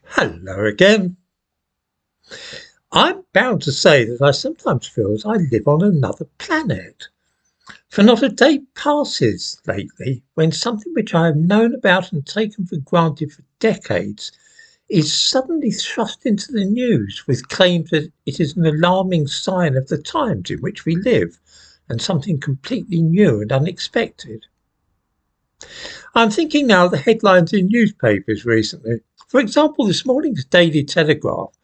Hello again. I'm bound to say that I sometimes feel as I live on another planet. For not a day passes lately when something which I have known about and taken for granted for decades is suddenly thrust into the news with claims that it is an alarming sign of the times in which we live and something completely new and unexpected. I'm thinking now of the headlines in newspapers recently. For example, this morning's Daily Telegraph,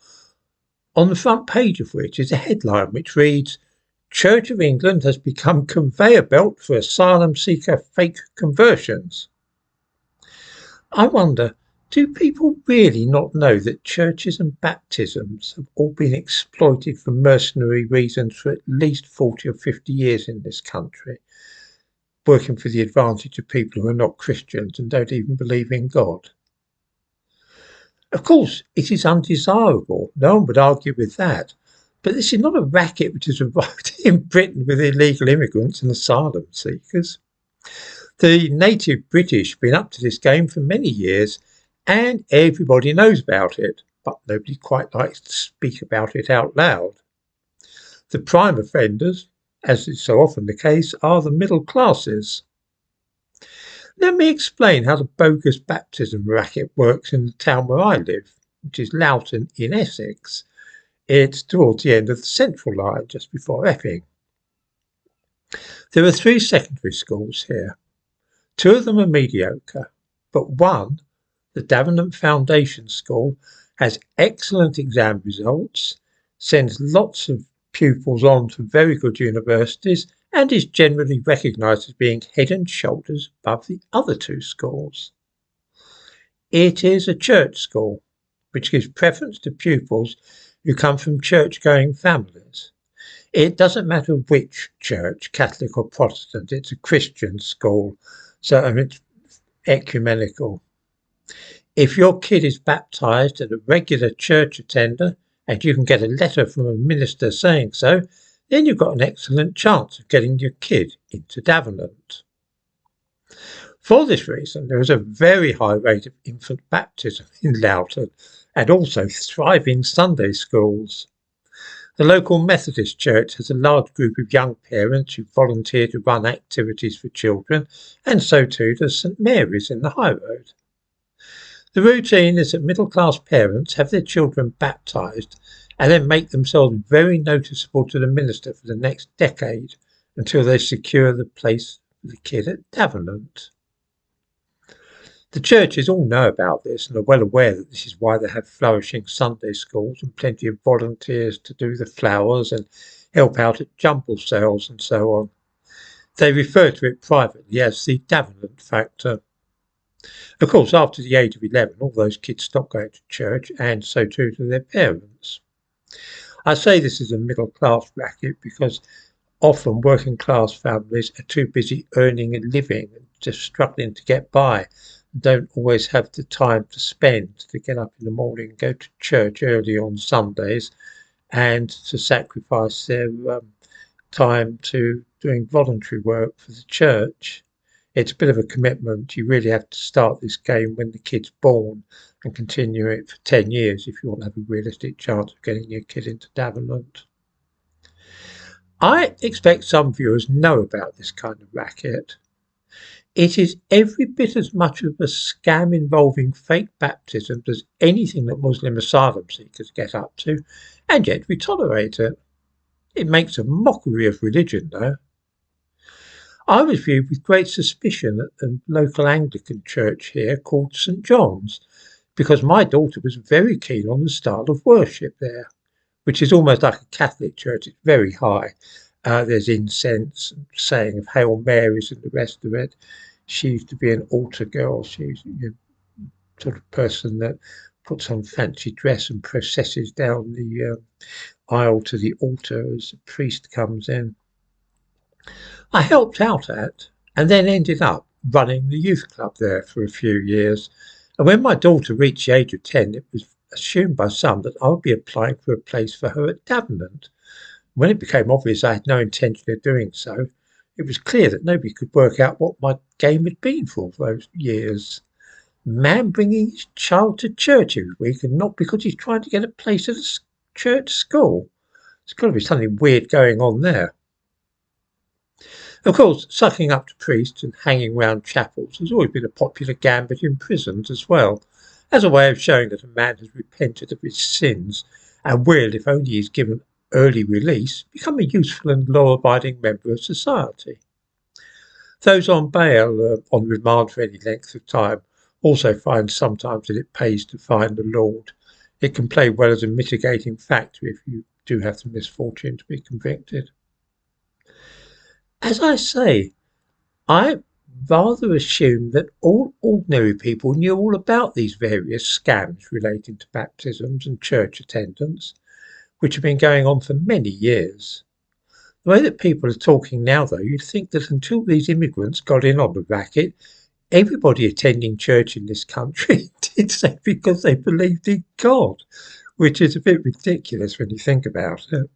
on the front page of which is a headline which reads, Church of England has become conveyor belt for asylum seeker fake conversions. I wonder, do people really not know that churches and baptisms have all been exploited for mercenary reasons for at least 40 or 50 years in this country, working for the advantage of people who are not Christians and don't even believe in God? Of course, it is undesirable. No one would argue with that. But this is not a racket which has arrived in Britain with illegal immigrants and asylum seekers. The native British have been up to this game for many years, and everybody knows about it, but nobody quite likes to speak about it out loud. The prime offenders, as is so often the case, are the middle classes. Let me explain how the bogus baptism racket works in the town where I live, which is Loughton in Essex. It's towards the end of the central line, just before Epping. There are three secondary schools here. Two of them are mediocre, but one, the Davenant Foundation School, has excellent exam results, sends lots of pupils on to very good universities, and is generally recognised as being head and shoulders above the other two schools. It is a church school, which gives preference to pupils who come from church-going families. It doesn't matter which church, Catholic or Protestant, it's a Christian school, so it's ecumenical. If your kid is baptised and a regular church attender, and you can get a letter from a minister saying so, then you've got an excellent chance of getting your kid into Davenant. For this reason, there is a very high rate of infant baptism in Loughton and also thriving Sunday schools. The local Methodist church has a large group of young parents who volunteer to run activities for children, and so too does St Mary's in the High Road. The routine is that middle-class parents have their children baptised and then make themselves very noticeable to the minister for the next decade until they secure the place for the kid at Davenant. The churches all know about this and are well aware that this is why they have flourishing Sunday schools and plenty of volunteers to do the flowers and help out at jumble sales and so on. They refer to it privately as the Davenant factor. Of course, after the age of 11, all those kids stop going to church, and so too do their parents. I say this is a middle class racket because often working class families are too busy earning a living and just struggling to get by, and don't always have the time to spend to get up in the morning and go to church early on Sundays and to sacrifice their time to doing voluntary work for the church. It's a bit of a commitment. You really have to start this game when the kid's born and continue it for 10 years if you want to have a realistic chance of getting your kid into Davenant. I expect some viewers know about this kind of racket. It is every bit as much of a scam involving fake baptisms as anything that Muslim asylum seekers get up to, and yet we tolerate it. It makes a mockery of religion, though. I was viewed with great suspicion at the local Anglican church here called St John's, because my daughter was very keen on the style of worship there, which is almost like a Catholic church. It's very high. There's incense and saying of Hail Marys and the rest of it. She used to be an altar girl. She's the sort of person that puts on fancy dress and processes down the aisle to the altar as the priest comes in. I helped out at, and then ended up running the youth club there for a few years. And when my daughter reached the age of 10, it was assumed by some that I would be applying for a place for her at Davenant. When it became obvious I had no intention of doing so, it was clear that nobody could work out what my game had been for those years. Man bringing his child to church every week and not because he's trying to get a place at a church school. There's got to be something weird going on there. Of course, sucking up to priests and hanging round chapels has always been a popular gambit in prisons as well, as a way of showing that a man has repented of his sins and will, if only he is given early release, become a useful and law-abiding member of society. Those on bail on remand for any length of time also find sometimes that it pays to find the Lord. It can play well as a mitigating factor if you do have the misfortune to be convicted. As I say, I rather assumed that all ordinary people knew all about these various scams relating to baptisms and church attendance, which have been going on for many years. The way that people are talking now, though, you'd think that until these immigrants got in on the racket, everybody attending church in this country did so because they believed in God, which is a bit ridiculous when you think about it.